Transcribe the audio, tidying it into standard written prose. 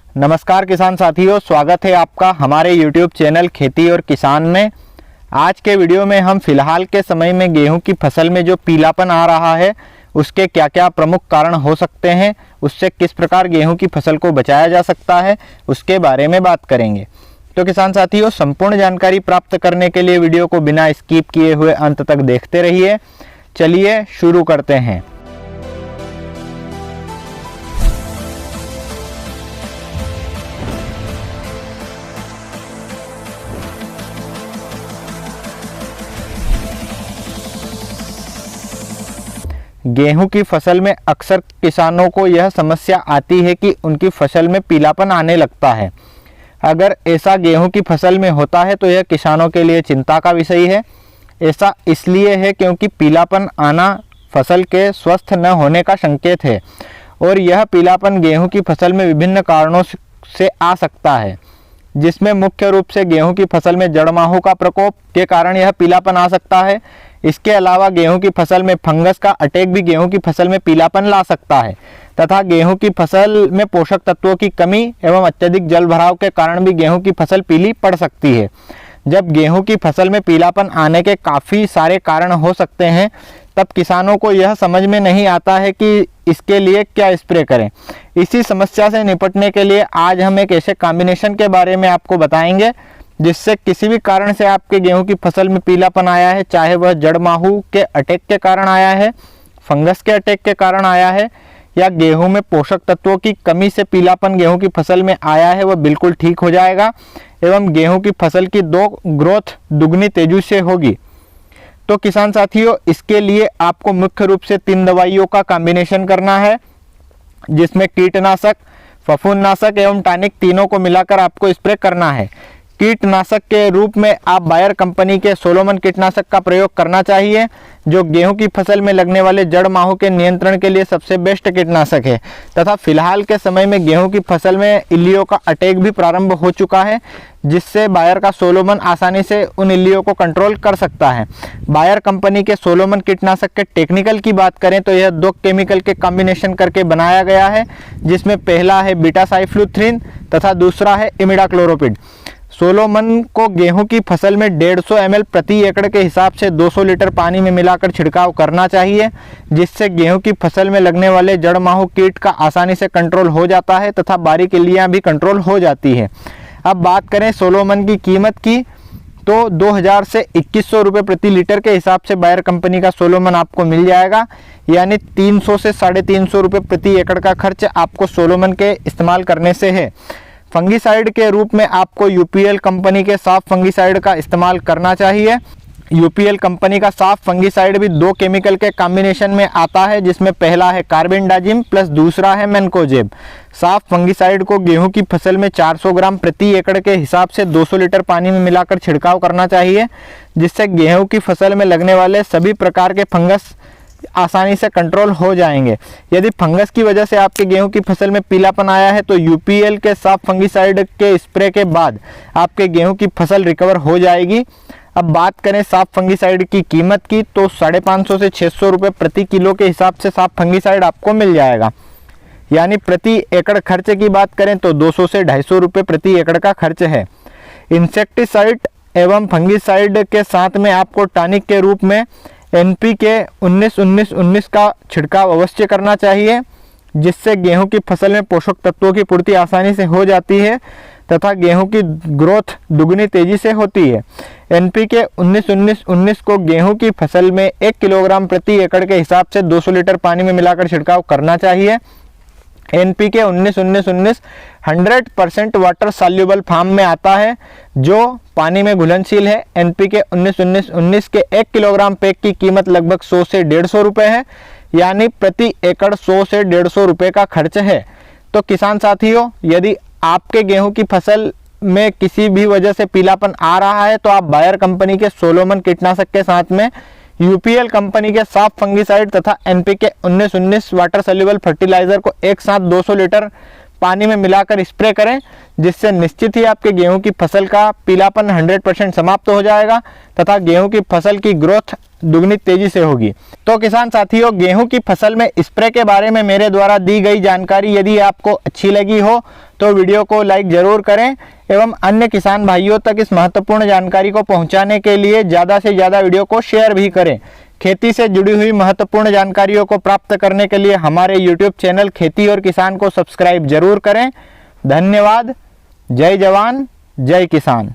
नमस्कार किसान साथियों, स्वागत है आपका हमारे YouTube चैनल खेती और किसान में। आज के वीडियो में हम फिलहाल के समय में गेहूं की फसल में जो पीलापन आ रहा है उसके क्या क्या प्रमुख कारण हो सकते हैं, उससे किस प्रकार गेहूं की फसल को बचाया जा सकता है, उसके बारे में बात करेंगे। तो किसान साथियों, संपूर्ण जानकारी प्राप्त करने के लिए वीडियो को बिना स्किप किए हुए अंत तक देखते रहिए। चलिए शुरू करते हैं। गेहूं की फसल में अक्सर किसानों को यह समस्या आती है कि उनकी फसल में पीलापन आने लगता है। अगर ऐसा गेहूं की फसल में होता है तो यह किसानों के लिए चिंता का विषय है। ऐसा इसलिए है क्योंकि पीलापन आना फसल के स्वस्थ न होने का संकेत है और यह पीलापन गेहूं की फसल में विभिन्न कारणों से आ सकता है, जिसमें मुख्य रूप से गेहूं की फसल में जड़ माहू का प्रकोप के कारण यह पीलापन आ सकता है। इसके अलावा गेहूं की फसल में फंगस का अटैक भी गेहूं की फसल में पीलापन ला सकता है तथा गेहूं की फसल में पोषक तत्वों की कमी एवं अत्यधिक जल भराव के कारण भी गेहूं की फसल पीली पड़ सकती है। जब गेहूं की फसल में पीलापन आने के काफ़ी सारे कारण हो सकते हैं, तब किसानों को यह समझ में नहीं आता है कि इसके लिए क्या स्प्रे करें। इसी समस्या से निपटने के लिए आज हम एक ऐसे कॉम्बिनेशन के बारे में आपको बताएंगे जिससे किसी भी कारण से आपके गेहूं की फसल में पीलापन आया है, चाहे वह जड़ माहू के अटैक के कारण आया है, फंगस के अटैक के कारण आया है या गेहूं में पोषक तत्वों की कमी से पीलापन गेहूं की फसल में आया है, वह बिल्कुल ठीक हो जाएगा एवं गेहूं की फसल की ग्रोथ दुगनी तेजी से होगी। तो किसान साथियों, इसके लिए आपको मुख्य रूप से 3 दवाइयों का कॉम्बिनेशन करना है, जिसमें कीटनाशक, फफूंदनाशक एवं टॉनिक तीनों को मिलाकर आपको स्प्रे करना है। कीटनाशक के रूप में आप बायर कंपनी के सोलोमन कीटनाशक का प्रयोग करना चाहिए, जो गेहूं की फसल में लगने वाले जड़ माहू के नियंत्रण के लिए सबसे बेस्ट कीटनाशक है। तथा फिलहाल के समय में गेहूं की फसल में इल्लियों का अटैक भी प्रारंभ हो चुका है, जिससे बायर का सोलोमन आसानी से उन इल्लियों को कंट्रोल कर सकता है। बायर कंपनी के सोलोमन कीटनाशक के टेक्निकल की बात करें तो यह 2 केमिकल के कॉम्बिनेशन करके बनाया गया है, जिसमें पहला है बीटा-साइफ्लुथ्रिन तथा दूसरा है इमिडाक्लोरोपिड। सोलोमन को गेहूं की फसल में 150 ml प्रति एकड़ के हिसाब से 200 लीटर पानी में मिलाकर छिड़काव करना चाहिए, जिससे गेहूं की फसल में लगने वाले जड़ माहू कीट का आसानी से कंट्रोल हो जाता है तथा बारीक इल्लियां भी कंट्रोल हो जाती है। अब बात करें सोलोमन की कीमत की, तो 2000 से 2100 रुपये प्रति लीटर के हिसाब से बायर कंपनी का सोलोमन आपको मिल जाएगा, यानी 300 से 350 रुपये प्रति एकड़ का खर्च आपको सोलोमन के इस्तेमाल करने से है। फंगीसाइड के रूप में आपको यूपीएल कंपनी के साफ फंगीसाइड का इस्तेमाल करना चाहिए। यूपीएल कंपनी का साफ फंगीसाइड भी 2 केमिकल के कॉम्बिनेशन में आता है, जिसमें पहला है कार्बेंडाजिम प्लस दूसरा है मैनकोजेब। साफ फंगीसाइड को गेहूं की फसल में 400 ग्राम प्रति एकड़ के हिसाब से 200 लीटर पानी में मिलाकर छिड़काव करना चाहिए, जिससे गेहूं की फसल में लगने वाले सभी प्रकार के फंगस आसानी से कंट्रोल हो जाएंगे। यदि फंगस की वजह से आपके गेहूं की फसल में पीलापन आया है तो यूपीएल के साफ फंगीसाइड के स्प्रे के बाद आपके गेहूं की फसल रिकवर हो जाएगी। अब बात करें साफ फंगीसाइड की कीमत की, तो 550 से 600 रुपये प्रति किलो के हिसाब से साफ फंगीसाइड आपको मिल जाएगा। यानी प्रति एकड़ खर्च की बात करें तो 200 से 250 रुपये प्रति एकड़ का खर्च है। इंसेक्टिसाइड एवं फंगीसाइड के साथ में आपको टॉनिक के रूप में NPK 19-19-19 का छिड़काव अवश्य करना चाहिए, जिससे गेहूं की फसल में पोषक तत्वों की पूर्ति आसानी से हो जाती है तथा गेहूं की ग्रोथ दुगनी तेजी से होती है। NPK 19-19-19 को गेहूं की फसल में 1 किलोग्राम प्रति एकड़ के हिसाब से 200 लीटर पानी में मिलाकर छिड़काव करना चाहिए। NPK 19-19-19 100% वाटर सॉल्युबल फॉर्म में आता है, जो पानी में घुलनशील है। NPK 19-19-19 के 1 किलोग्राम पैक की कीमत लगभग 100 से 150 रुपये है, यानी प्रति एकड़ 100 से 150 रुपये का खर्च है। तो किसान साथियों, यदि आपके गेहूं की फसल में किसी भी वजह से पीलापन आ रहा है तो आप बायर कंपनी के सोलोमन कीटनाशक के साथ में यूपीएल कंपनी के साफ फंगीसाइड तथा NPK 19-19 वाटर सॉल्युबल फर्टिलाइजर को एक साथ 200 लीटर पानी में मिलाकर स्प्रे करें, जिससे निश्चित ही आपके गेहूं की फसल का पीलापन 100% समाप्त हो जाएगा तथा गेहूं की फसल की ग्रोथ दुगनी तेजी से होगी। तो किसान साथियों, गेहूं की फसल में स्प्रे के बारे में मेरे द्वारा दी गई जानकारी यदि आपको अच्छी लगी हो तो वीडियो को लाइक जरूर करें एवं अन्य किसान भाइयों तक इस महत्वपूर्ण जानकारी को पहुंचाने के लिए ज़्यादा से ज़्यादा वीडियो को शेयर भी करें। खेती से जुड़ी हुई महत्वपूर्ण जानकारियों को प्राप्त करने के लिए हमारे YouTube चैनल खेती और किसान को सब्सक्राइब जरूर करें। धन्यवाद। जय जवान, जय किसान।